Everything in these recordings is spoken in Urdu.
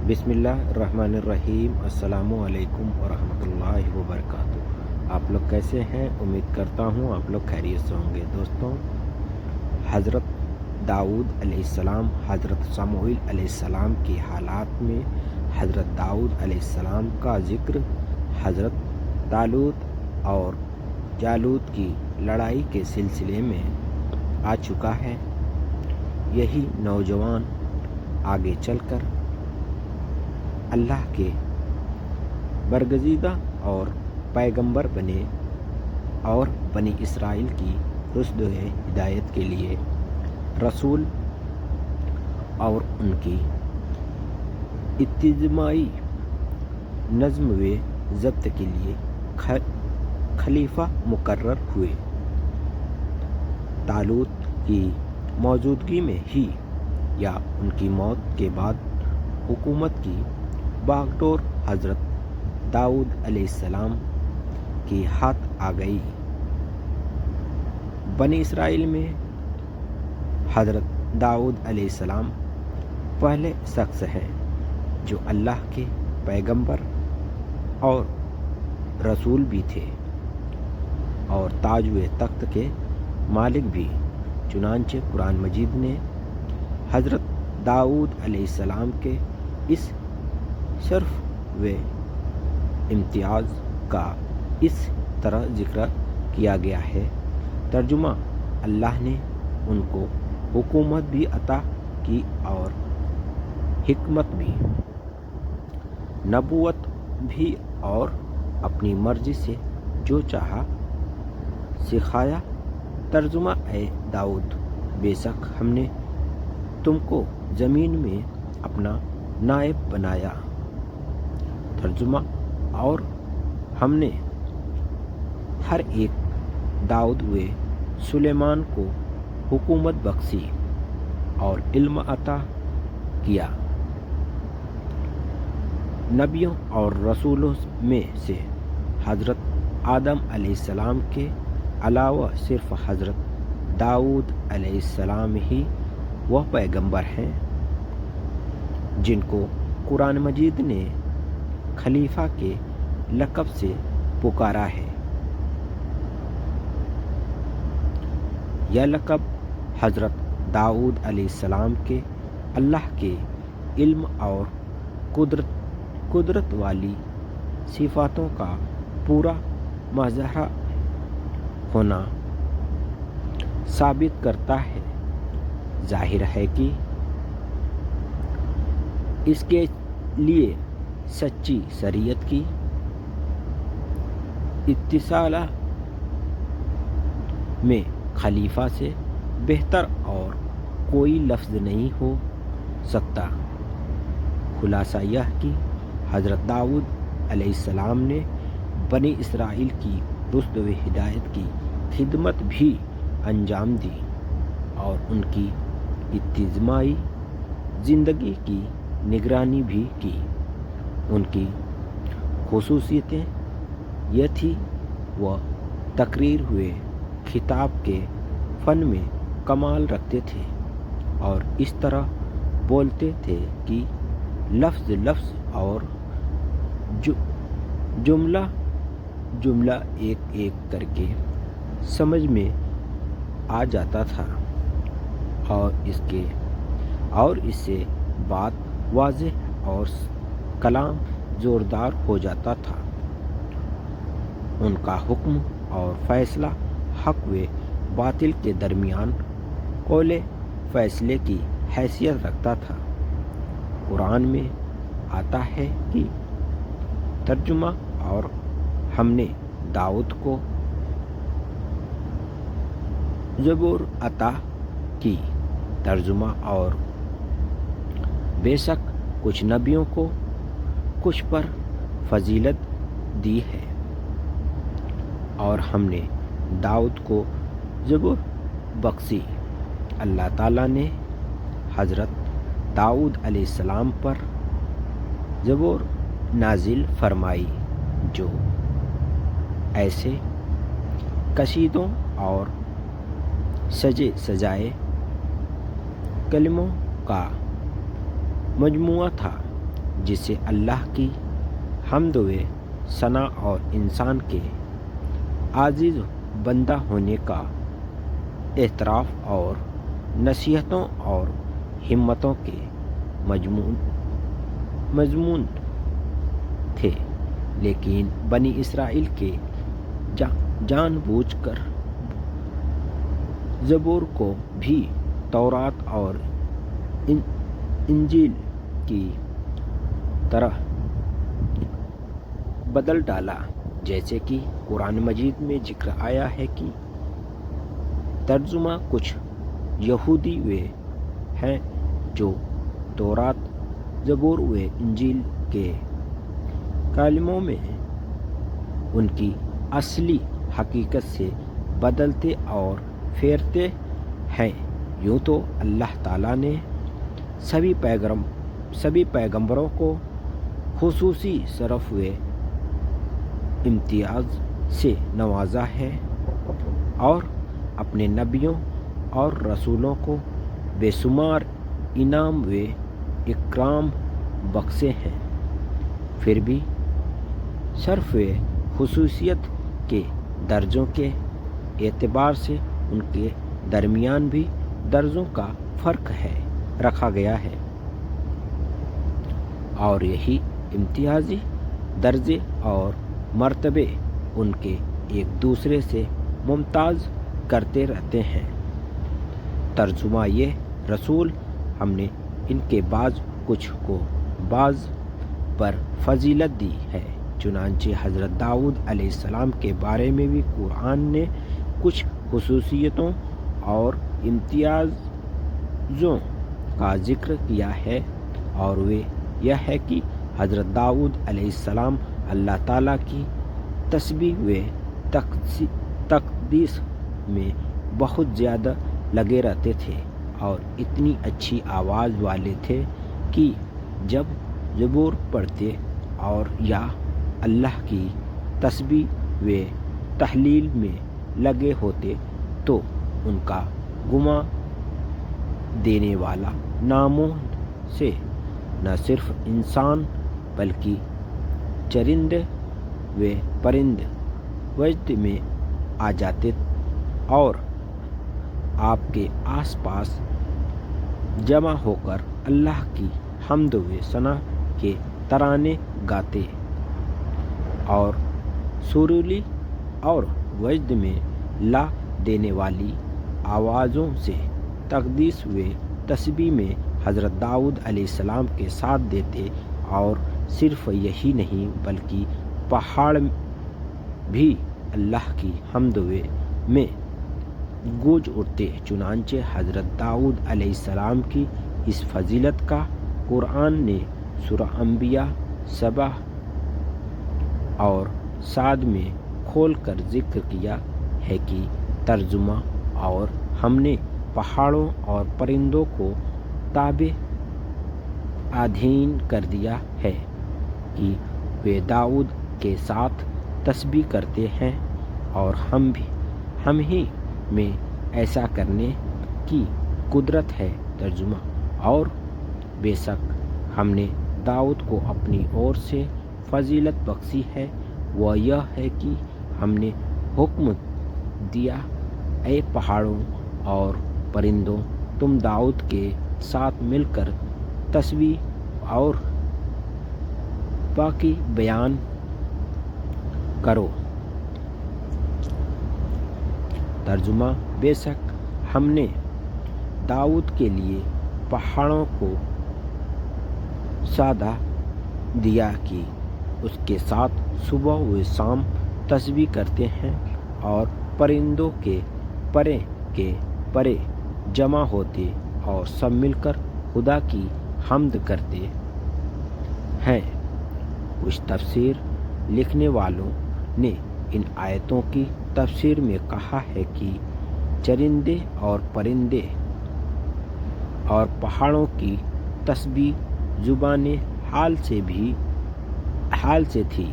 بسم اللہ الرحمن الرحیم۔ السلام علیکم ورحمۃ اللہ وبرکاتہ۔ آپ لوگ کیسے ہیں؟ امید کرتا ہوں آپ لوگ خیریت سے ہوں گے۔ دوستوں، حضرت داؤد علیہ السلام، حضرت سموئیل علیہ السلام کے حالات میں حضرت داؤد علیہ السلام کا ذکر حضرت طالوت اور جالوت کی لڑائی کے سلسلے میں آ چکا ہے۔ یہی نوجوان آگے چل کر اللہ کے برگزیدہ اور پیغمبر بنے اور بنی اسرائیل کی رشد و ہدایت کے لیے رسول اور ان کی اجتماعی نظم و ضبط کے لیے خلیفہ مقرر ہوئے۔ طالوت کی موجودگی میں ہی یا ان کی موت کے بعد حکومت کی باغ ڈور حضرت داؤد علیہ السلام کے ہاتھ آ گئی۔ بنی اسرائیل میں حضرت داؤد علیہ السلام پہلے شخص ہیں جو اللہ کے پیغمبر اور رسول بھی تھے اور تاج و تخت کے مالک بھی۔ چنانچہ قرآن مجید نے حضرت داؤد علیہ السلام کے اس شرف و امتیاز کا اس طرح ذکر کیا گیا ہے۔ ترجمہ: اللہ نے ان کو حکومت بھی عطا کی اور حکمت بھی، نبوت بھی، اور اپنی مرضی سے جو چاہا سکھایا۔ ترجمہ: اے داؤد، بے شک ہم نے تم کو زمین میں اپنا نائب بنایا۔ ترجمہ: اور ہم نے ہر ایک داؤد و سلیمان کو حکومت بخشی اور علم عطا کیا۔ نبیوں اور رسولوں میں سے حضرت آدم علیہ السلام کے علاوہ صرف حضرت داؤد علیہ السلام ہی وہ پیغمبر ہیں جن کو قرآن مجید نے خلیفہ کے لقب سے پکارا ہے۔ یہ لقب حضرت داؤد علیہ السلام کے اللہ کے علم اور قدرت والی صفاتوں کا پورا مظاہرہ ہونا ثابت کرتا ہے۔ ظاہر ہے کہ اس کے لیے سچی شریعت کی اتصال میں خلیفہ سے بہتر اور کوئی لفظ نہیں ہو سکتا۔ خلاصہ یہ کہ حضرت داؤد علیہ السلام نے بنی اسرائیل کی رشد و ہدایت کی خدمت بھی انجام دی اور ان کی اجتماعی زندگی کی نگرانی بھی کی۔ ان کی خصوصیتیں یہ تھی وہ تقریر ہوئے خطاب کے فن میں کمال رکھتے تھے اور اس طرح بولتے تھے کہ لفظ لفظ اور جملہ ایک ایک کر کے سمجھ میں آ جاتا تھا اور اس سے بات واضح اور کلام زوردار ہو جاتا تھا۔ ان کا حکم اور فیصلہ حق و باطل کے درمیان قول فیصلے کی حیثیت رکھتا تھا۔ قرآن میں آتا ہے کہ ترجمہ: اور ہم نے داؤد کو زبور عطا کی۔ ترجمہ: اور بے شک کچھ نبیوں کو کچھ پر فضیلت دی ہے اور ہم نے داؤد کو زبور بخشی۔ اللہ تعالیٰ نے حضرت داؤد علیہ السلام پر زبور نازل فرمائی جو ایسے قصیدوں اور سجے سجائے کلموں کا مجموعہ تھا جسے اللہ کی حمد و ثنا اور انسان کے عاجز بندہ ہونے کا اعتراف اور نصیحتوں اور ہمتوں کے مضمون تھے، لیکن بنی اسرائیل کے جان بوجھ کر زبور کو بھی تورات اور انجیل کی طرح بدل ڈالا، جیسے کہ قرآن مجید میں ذکر آیا ہے کہ ترجمہ کچھ یہودی وہ ہیں جو تورات، زبور و انجیل کے کلموں میں ان کی اصلی حقیقت سے بدلتے اور پھیرتے ہیں۔ یوں تو اللہ تعالیٰ نے سبھی پیغمبروں کو خصوصی شرف و امتیاز سے نوازا ہے اور اپنے نبیوں اور رسولوں کو بے شمار انعام و اکرام بخشے ہیں، پھر بھی شرف و خصوصیت کے درجوں کے اعتبار سے ان کے درمیان بھی درجوں کا فرق رکھا گیا ہے، اور یہی امتیازی درجے اور مرتبے ان کے ایک دوسرے سے ممتاز کرتے رہتے ہیں۔ ترجمہ یہ رسول ہم نے ان کے کچھ کو بعض پر فضیلت دی ہے، چنانچہ حضرت داؤد علیہ السلام کے بارے میں بھی قرآن نے کچھ خصوصیتوں اور امتیازوں کا ذکر کیا ہے، اور وہ یہ ہے کہ حضرت داؤد علیہ السلام اللہ تعالیٰ کی تسبیح و تقدیس میں بہت زیادہ لگے رہتے تھے اور اتنی اچھی آواز والے تھے کہ جب زبور پڑھتے اور یا اللہ کی تسبیح و تحلیل میں لگے ہوتے تو ان کا گما دینے والا ناموں سے نہ صرف انسان بلکہ چرند و پرند وجد میں آ جاتے اور آپ کے آس پاس جمع ہو کر اللہ کی حمد و ثنا کے ترانے گاتے اور سریلی اور وجد میں لا دینے والی آوازوں سے تقدیس و تسبیح میں حضرت داؤد علیہ السلام کے ساتھ دیتے، اور صرف یہی نہیں بلکہ پہاڑ بھی اللہ کی حمد میں گونج اٹھتے۔ چنانچہ حضرت داؤد علیہ السلام کی اس فضیلت کا قرآن نے سورہ انبیاء 7 اور 7 میں کھول کر ذکر کیا ہے کہ ترجمہ اور ہم نے پہاڑوں اور پرندوں کو تابع ادھین کر دیا ہے کہ وہ داؤد کے ساتھ تسبیح کرتے ہیں، اور ہم ہی میں ایسا کرنے کی قدرت ہے۔ ترجمہ اور بے شک ہم نے داؤد کو اپنی اور سے فضیلت بخشی ہے، وہ یہ ہے کہ ہم نے حکم دیا، اے پہاڑوں اور پرندوں، تم داؤد کے ساتھ مل کر تسبیح اور پاکی بیان کرو۔ ترجمہ بے شک ہم نے داؤد کے لیے پہاڑوں کو سادہ دیا کہ اس کے ساتھ صبح و شام تسبیح کرتے ہیں، اور پرندوں کے پرے جمع ہوتے اور سب مل کر خدا کی حمد کرتے ہیں۔ کچھ تفسیر لکھنے والوں نے ان آیتوں کی تفسیر میں کہا ہے کہ چرندے اور پرندے اور پہاڑوں کی تسبیح زبان حال سے تھی،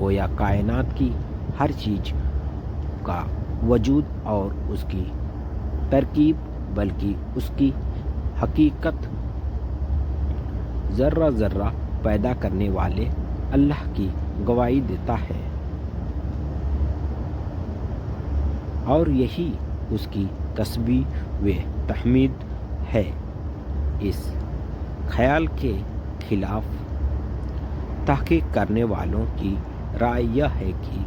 گویا کائنات کی ہر چیز کا وجود اور اس کی ترکیب بلکہ اس کی حقیقت ذرہ ذرہ پیدا کرنے والے اللہ کی گواہی دیتا ہے، اور یہی اس کی تسبیح و تحمید ہے۔ اس خیال کے خلاف تحقیق کرنے والوں کی رائے یہ ہے کہ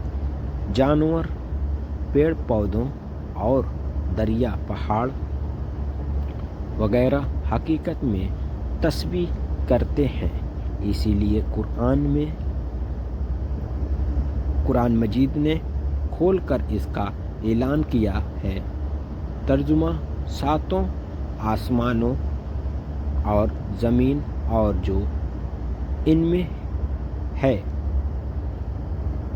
جانور، پیڑ پودوں اور دریا، پہاڑ وغیرہ حقیقت میں تسبیح کرتے ہیں، اسی لیے قرآن مجید نے کھول کر اس کا اعلان کیا ہے۔ ترجمہ: ساتوں آسمانوں اور زمین اور جو ان میں ہے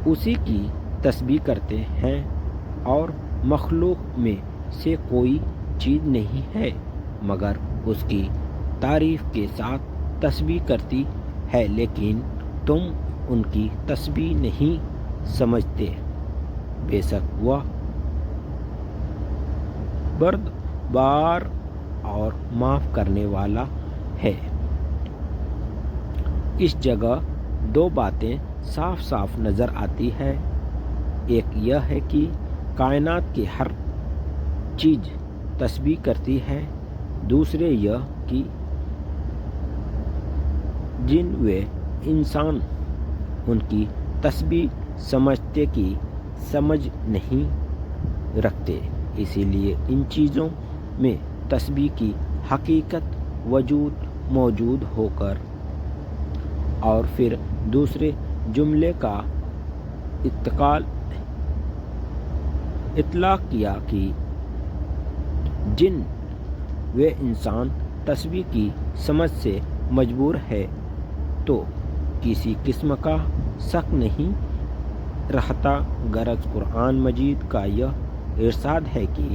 اسی کی تسبیح کرتے ہیں، اور مخلوق میں سے کوئی چیز نہیں ہے مگر اس کی تعریف کے ساتھ تسبیح کرتی ہے، لیکن تم ان کی تسبیح نہیں سمجھتے۔ بے شک وہ بردبار اور معاف کرنے والا ہے۔ اس جگہ دو باتیں صاف صاف نظر آتی ہے۔ ایک یہ ہے کہ کائنات کی ہر چیز تسبیح کرتی ہے، دوسرے یہ کہ جن و انسان ان کی تسبیح سمجھتے کی سمجھ نہیں رکھتے، اسی لیے ان چیزوں میں تسبیح کی حقیقت موجود ہو کر اور پھر دوسرے جملے کا اطلاق کیا کہ جن و انسان تسبیح کی سمجھ سے مجبور ہے، تو کسی قسم کا شک نہیں رہتا۔ غرض قرآن مجید کا یہ ارشاد ہے کہ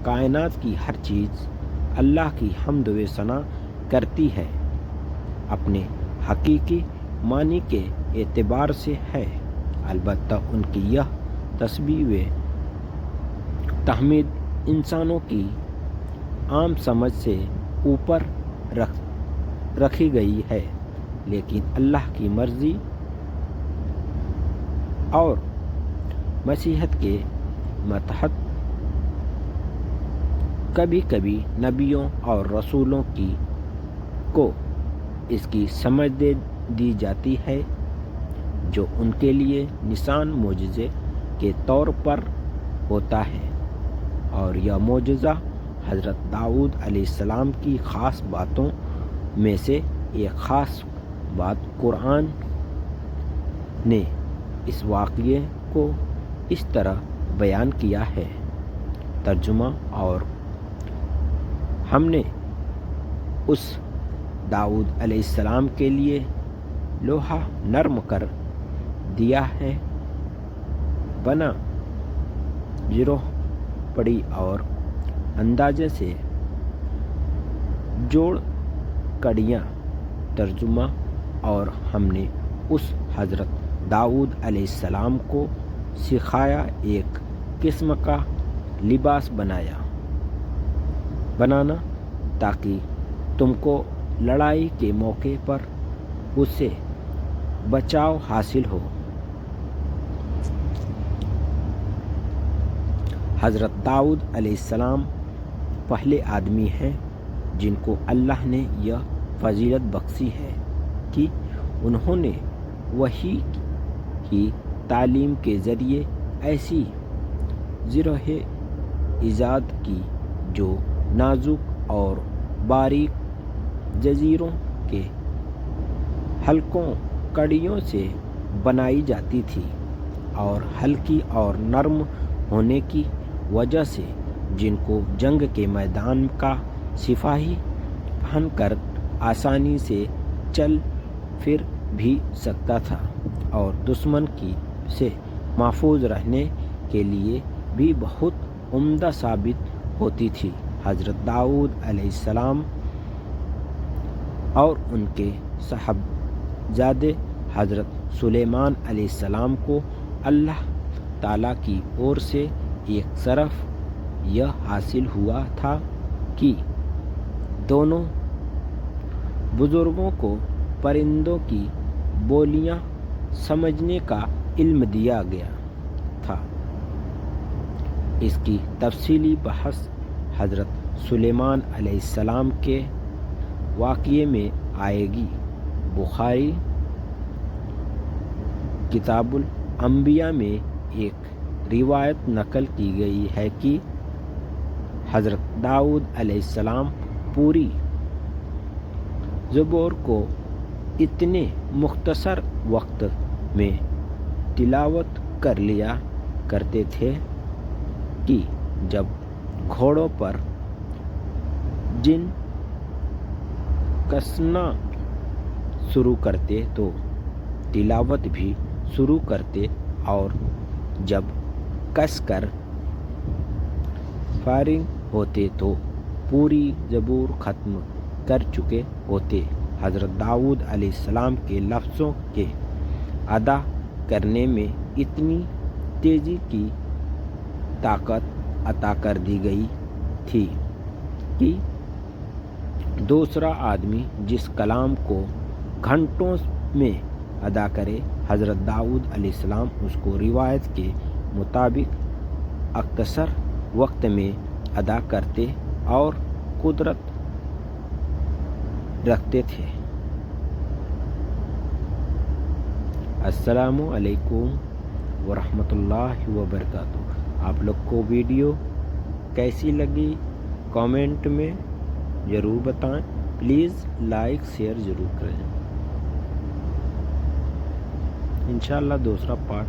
کائنات کی ہر چیز اللہ کی حمد و ثنا کرتی ہے، اپنے حقیقی معنی کے اعتبار سے ہے، البتہ ان کی یہ تسبیح و تحمید انسانوں کی عام سمجھ سے اوپر رکھی گئی ہے، لیکن اللہ کی مرضی اور مشیت کے متحد کبھی کبھی نبیوں اور رسولوں کو اس کی سمجھ دے دی جاتی ہے، جو ان کے لیے نشان معجزے کے طور پر ہوتا ہے، اور یہ معجزہ حضرت داؤد علیہ السلام کی خاص باتوں میں سے ایک خاص بات۔ قرآن نے اس واقعے کو اس طرح بیان کیا ہے۔ ترجمہ: اور ہم نے اس داؤد علیہ السلام کے لیے لوہا نرم کر دیا ہے، بنا جروح پڑی اور اندازے سے جوڑ کڑیاں۔ ترجمہ: اور ہم نے اس حضرت داؤد علیہ السلام کو سکھایا ایک قسم کا لباس بنانا تاکہ تم کو لڑائی کے موقع پر اس سے بچاؤ حاصل ہو۔ حضرت داؤد علیہ السلام پہلے آدمی ہیں جن کو اللہ نے یہ فضیلت بخشی ہے کہ انہوں نے وحی کی تعلیم کے ذریعے ایسی زرہ ایجاد کی جو نازک اور باریک جزیروں کے حلقوں کڑیوں سے بنائی جاتی تھی، اور ہلکی اور نرم ہونے کی وجہ سے جن کو جنگ کے میدان کا سپاہی پہن کر آسانی سے چل پھر بھی سکتا تھا، اور دشمن سے محفوظ رہنے کے لیے بھی بہت عمدہ ثابت ہوتی تھی۔ حضرت داؤد علیہ السلام اور ان کے صاحبزادے حضرت سلیمان علیہ السلام کو اللہ تعالیٰ کی اور سے ایک شرف یہ حاصل ہوا تھا کہ دونوں بزرگوں کو پرندوں کی بولیاں سمجھنے کا علم دیا گیا تھا۔ اس کی تفصیلی بحث حضرت سلیمان علیہ السلام کے واقعے میں آئے گی۔ بخاری کتاب الانبیاء میں ایک روایت نقل کی گئی ہے کہ حضرت داؤد علیہ السلام پوری زبور کو اتنے مختصر وقت میں تلاوت کر لیا کرتے تھے کہ جب گھوڑوں پر جن کسنا شروع کرتے تو تلاوت بھی شروع کرتے، اور جب کس کر فارغ ہوتے تو پوری زبور ختم کر چکے ہوتے۔ حضرت داؤد علیہ السلام کے لفظوں کے ادا کرنے میں اتنی تیزی کی طاقت عطا کر دی گئی تھی کہ دوسرا آدمی جس کلام کو گھنٹوں میں ادا کرے، حضرت داؤد علیہ السلام اس کو روایت کے مطابق اختصر وقت میں ادا کرتے اور قدرت رکھتے تھے۔ السلام علیکم ورحمۃ اللہ وبرکاتہ۔ آپ لوگ کو ویڈیو کیسی لگی کامنٹ میں ضرور بتائیں۔ پلیز لائک شیئر ضرور کریں۔ انشاءاللہ دوسرا پارٹ